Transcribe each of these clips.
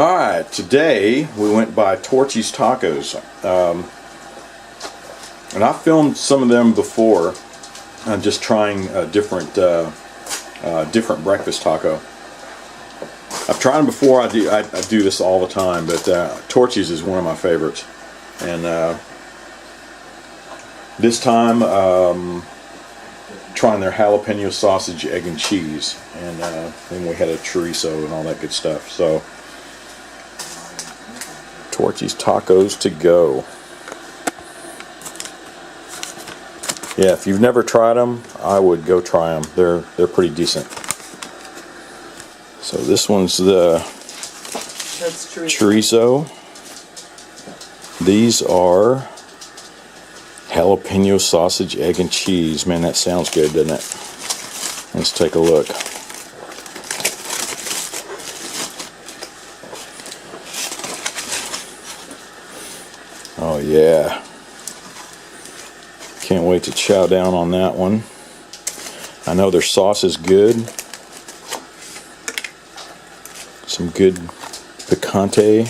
Alright, today we went by Torchy's Tacos. And I filmed some of them before. I'm just trying a different breakfast taco. I've tried them before. I do this all the time, but Torchy's is one of my favorites. And this time, trying their jalapeno sausage, egg, and cheese. And then we had a chorizo and all that good stuff. So, Torchy's Tacos to go. Yeah, if you've never tried them, I would go try them. They're pretty decent. So this one's the chorizo. These are jalapeno sausage, egg, and cheese. Man, that sounds good, doesn't it? Let's take a look. Oh yeah. Can't wait to chow down on that one. I know their sauce is good. Some good picante.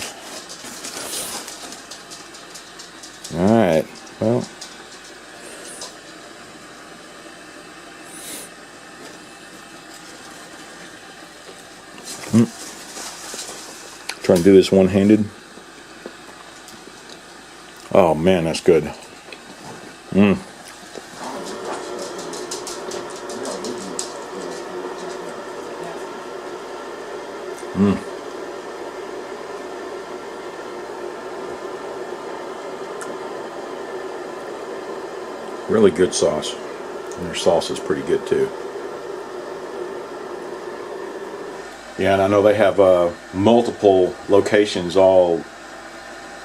Alright, well. Trying to do this one-handed. Oh man, that's good. Really good sauce. And their sauce is pretty good too. Yeah, and I know they have multiple locations all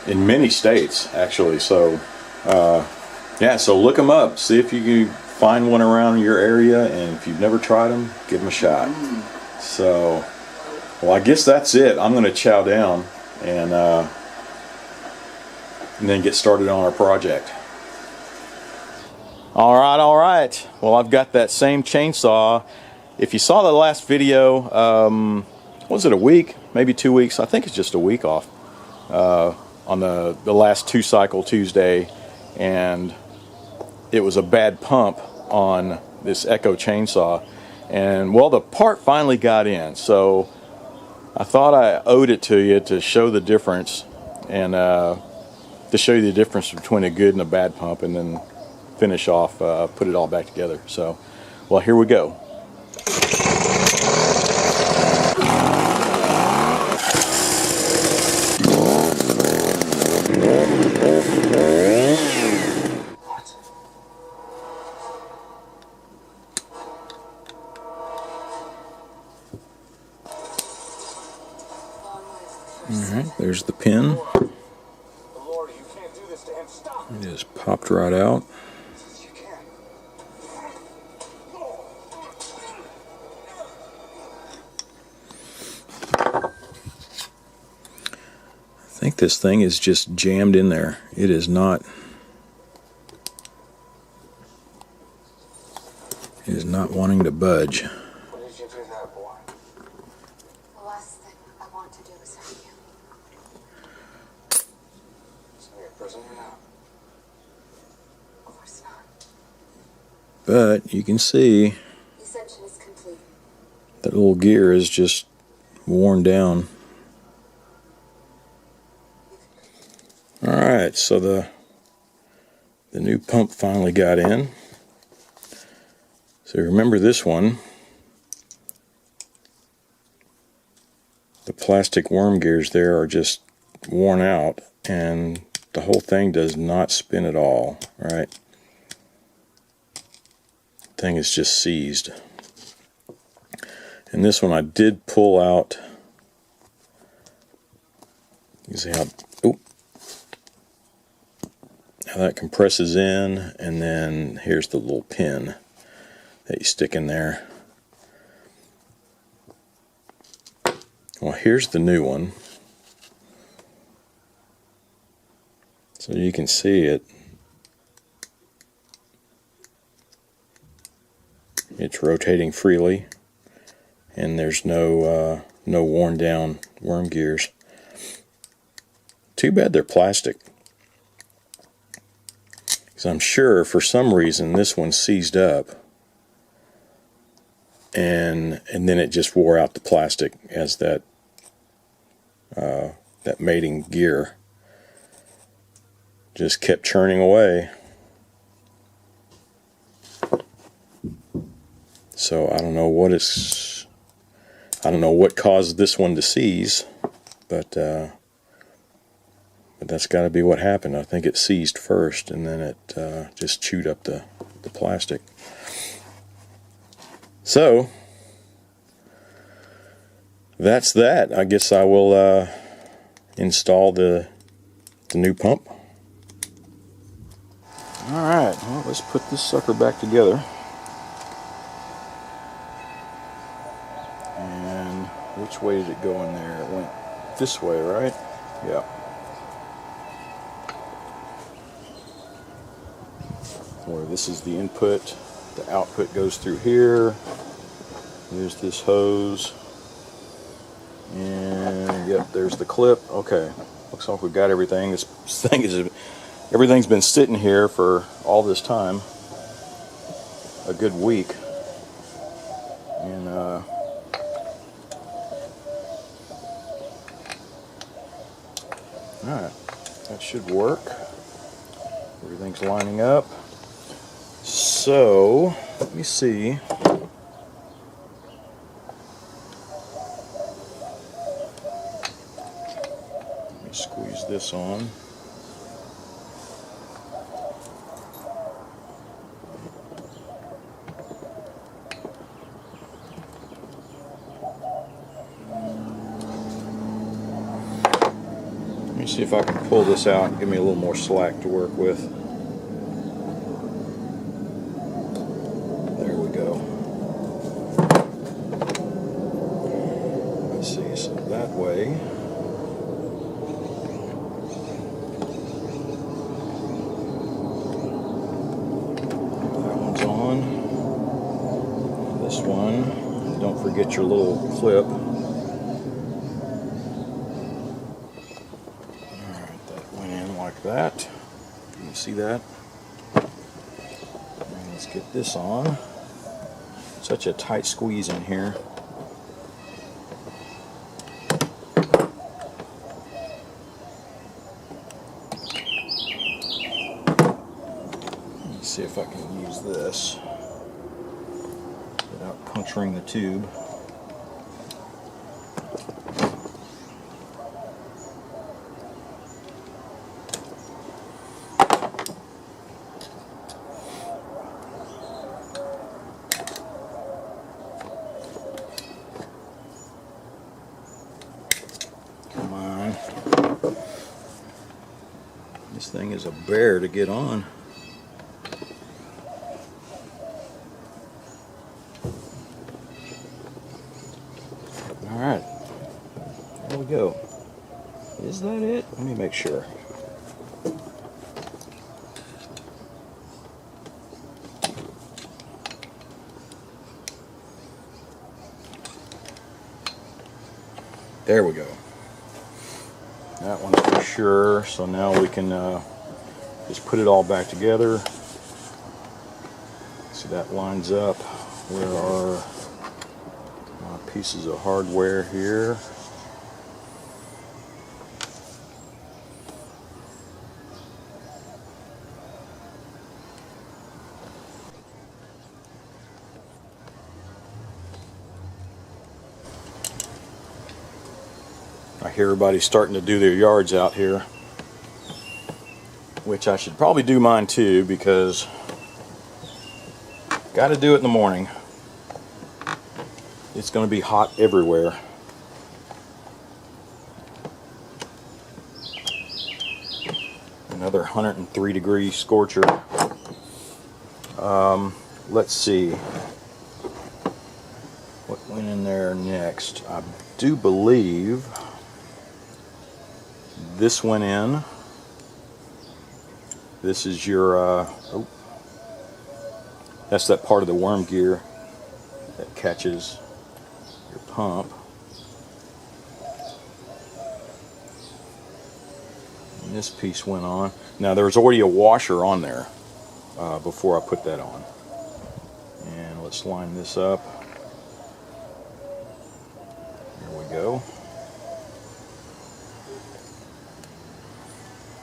in many states actually. So yeah, so look them up. See if you can find one around your area, and if you've never tried them, give them a shot. So, well, I guess that's it. I'm going to chow down and then get started on our project. All right. Well, I've got that same chainsaw. If you saw the last video, was it a week? Maybe 2 weeks? I think it's just a week off on the last 2-cycle Tuesday, and it was a bad pump on this Echo chainsaw. And well, the part finally got in, so I thought I owed it to you to show the difference, and to show you the difference between a good and a bad pump, and then finish off, put it all back together. So, well, here we go. Alright, there's the pin. It just popped right out. I think this thing is just jammed in there. It is not. It is not wanting to budge. What did you do that for? The last thing I want to do is hurt you. So you're a prisoner now? Of course not. But you can see The ascension is complete. that little gear is just worn down. Alright, so the new pump finally got in. So remember this one, the plastic worm gears there are just worn out, and the whole thing does not spin at all, right? The thing is just seized. And this one I did pull out. You can see how that compresses in, and then here's the little pin that you stick in there. Well, here's the new one. So you can see it. It's rotating freely, and there's no worn down worm gears. too bad they're plastic. Because I'm sure for some reason this one seized up. And then it just wore out the plastic as that mating gear just kept churning away. So I don't know what caused this one to seize, but that's got to be what happened. I think it seized first, and then it just chewed up the plastic. So that's that. I guess I will install the new pump. Alright, well, let's put this sucker back together. And which way did it go in there? It went this way, right? Yeah. Where this is the input, the output goes through here. There's this hose. And yep, there's the clip. Okay, looks like we've got everything. This thing is, everything's been sitting here for all this time, a good week, and alright, that should work. Everything's lining up. So let me see. Squeeze this on. Let me see if I can pull this out and give me a little more slack to work with. There we go. Let's see, so that way. This one, don't forget your little clip. Alright, that went in like that. Can you see that? And let's get this on. Such a tight squeeze in here. Let's see if I can use this without puncturing the tube. Come on. This thing is a bear to get on. Alright, there we go. Is that it? Let me make sure. There we go. That one's for sure. So now we can just put it all back together. See, that lines up. Where are pieces of hardware here? I hear everybody starting to do their yards out here, which I should probably do mine too, because got to do it in the morning. It's going to be hot everywhere. Another 103-degree scorcher. Let's see what went in there next. I do believe this went in. This is your that's that part of the worm gear that catches your pump. And this piece went on. Now there's already a washer on there before I put that on. And let's line this up. There we go.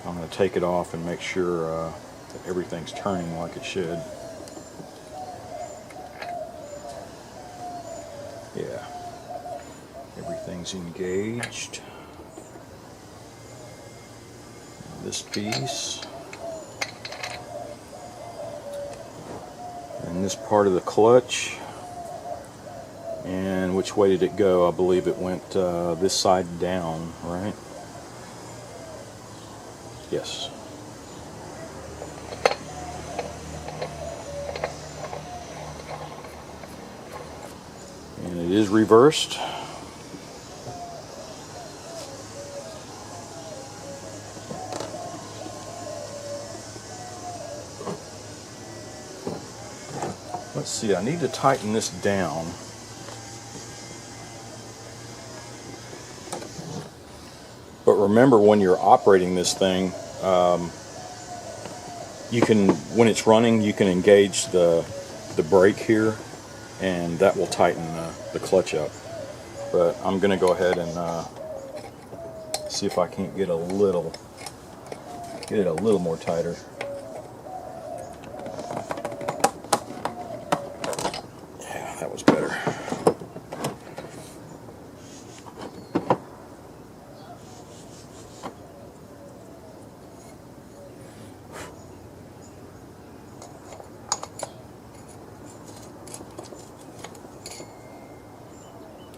I'm going to take it off and make sure that everything's turning like it should. Yeah, everything's engaged. This piece. And this part of the clutch. And which way did it go? I believe it went this side down, right? Yes. And it is reversed. Let's see, I need to tighten this down. But remember, when you're operating this thing, you can, when it's running, you can engage the brake here, and that will tighten the clutch up. But I'm going to go ahead and see if I can't get it a little more tighter. Yeah, that was better.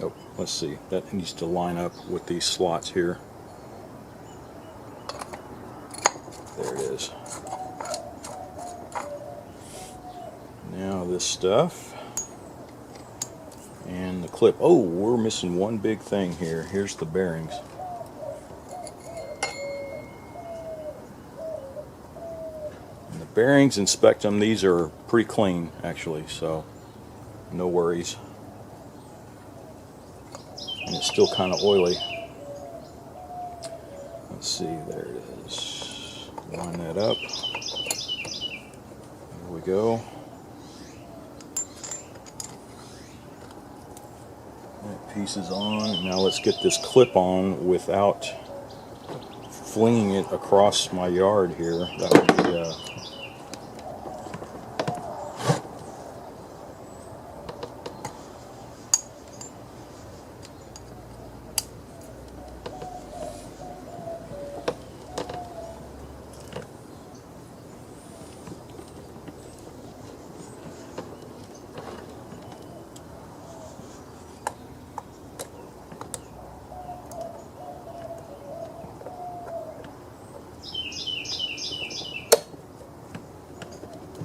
Oh, let's see. That needs to line up with these slots here. There it is. Now this stuff. And the clip. Oh, we're missing one big thing here. Here's the bearings. And the bearings, inspect them. These are pretty clean, actually, so no worries. And it's still kind of oily. Let's see, there it is. Line that up. There we go. That piece is on. Now let's get this clip on without flinging it across my yard here. That would be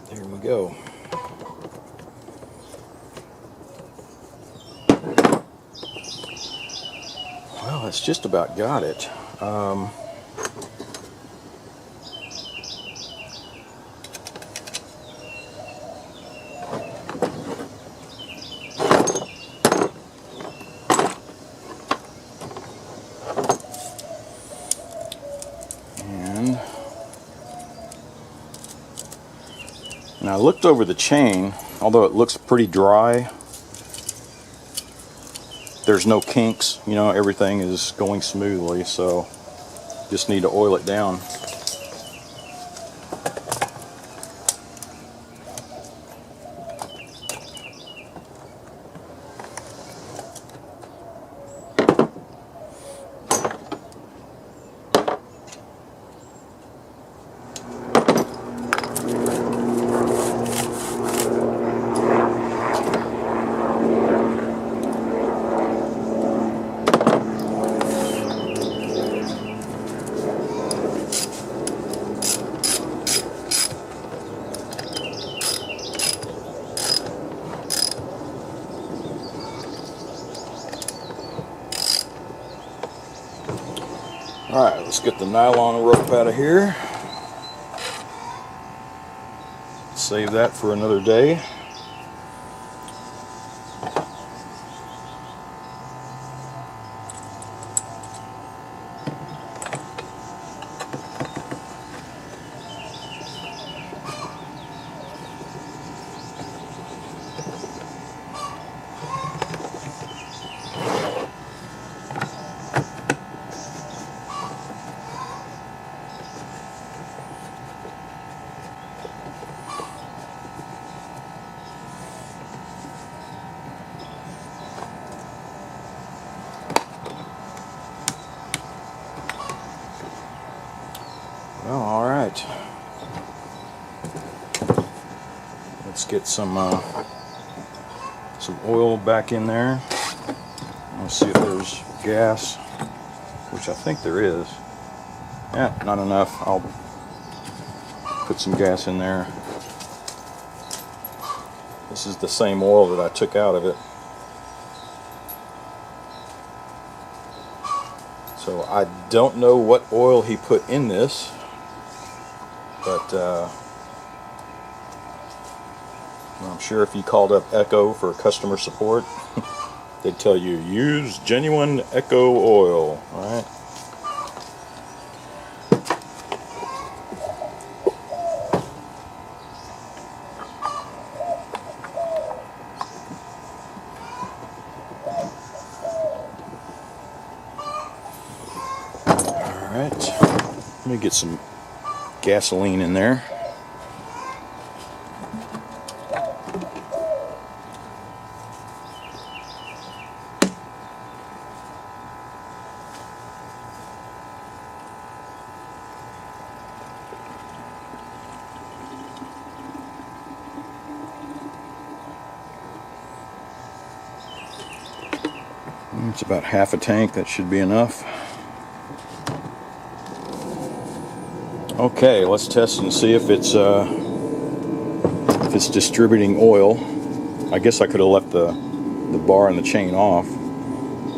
there we go. Well, that's just about got it. Now I looked over the chain, although it looks pretty dry, there's no kinks, you know, everything is going smoothly, so just need to oil it down. Alright, let's get the nylon rope out of here. Save that for another day. Well, all right. Let's get some oil back in there. Let's see if there's gas, which I think there is. Yeah, not enough. I'll put some gas in there. This is the same oil that I took out of it. So I don't know what oil he put in this, but I'm sure if you called up Echo for customer support, they'd tell you use genuine Echo oil. All right. Alright, let me get some gasoline in there. It's about half a tank, that should be enough. Okay, let's test and see if it's distributing oil. I guess I could have left the bar and the chain off,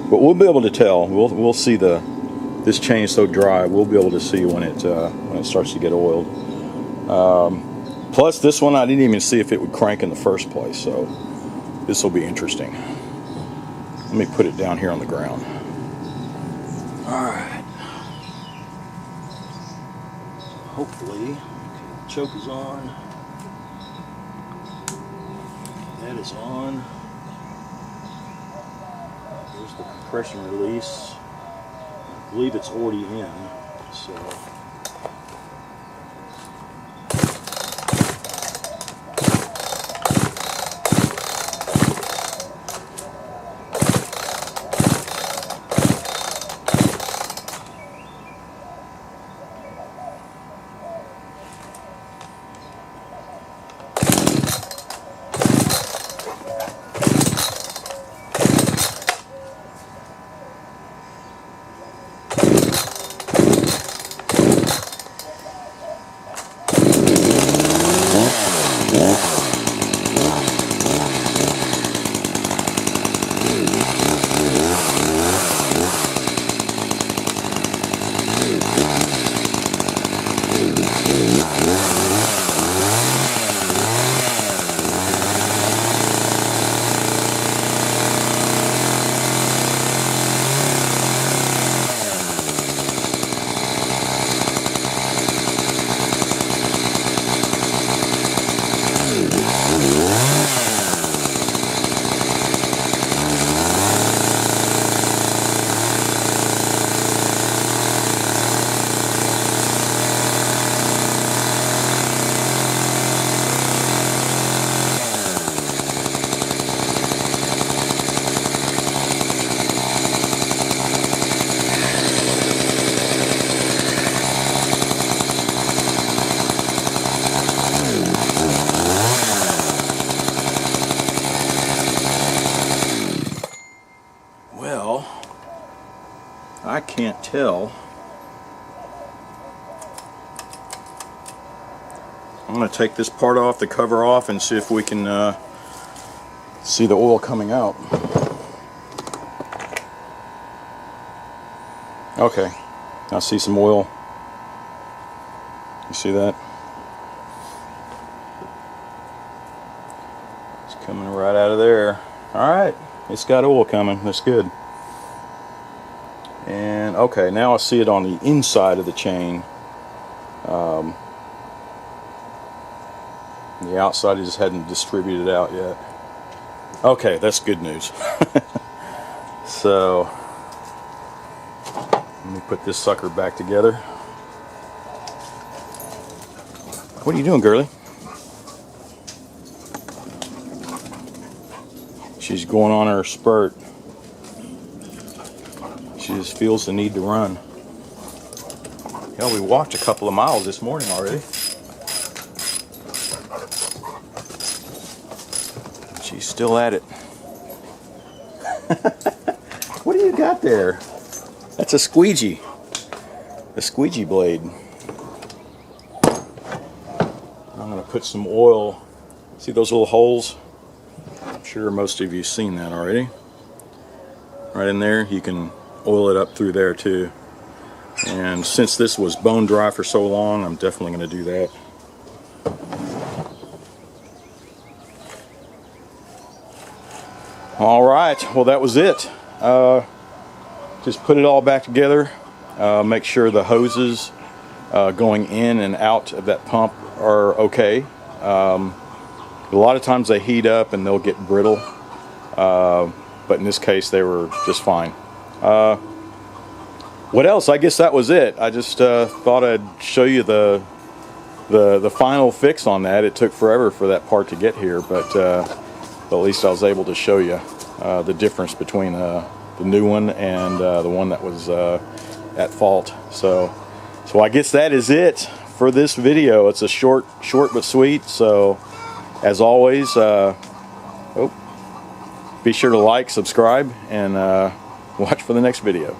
but we'll be able to tell. We'll see this chain is so dry. We'll be able to see when it starts to get oiled. Plus, this one I didn't even see if it would crank in the first place, so this will be interesting. Let me put it down here on the ground. All right. Hopefully, choke is on. That is on. There's the compression release. I believe it's already in, so. I can't tell. I'm going to take this part off, the cover off, and see if we can see the oil coming out. Okay, I see some oil. You see that? It's coming right out of there. Alright, it's got oil coming. That's good. And okay, now I see it on the inside of the chain. The outside it just hadn't distributed out yet. Okay, that's good news. So let me put this sucker back together. What are you doing, girlie? She's going on her spurt. She just feels the need to run. Yeah, we walked a couple of miles this morning already. She's still at it. What do you got there? That's a squeegee. A squeegee blade. I'm going to put some oil. See those little holes? I'm sure most of you have seen that already. Right in there, you can oil it up through there too. And since this was bone dry for so long, I'm definitely going to do that. All right, well that was it. Just put it all back together. Make sure the hoses going in and out of that pump are okay. A lot of times they heat up and they'll get brittle, but in this case they were just fine. What else? I guess that was it. I just thought I'd show you the final fix on that. It took forever for that part to get here, but at least I was able to show you the difference between the new one and the one that was at fault. So I guess that is it for this video. It's a short but sweet. So as always, be sure to like, subscribe, and watch for the next video.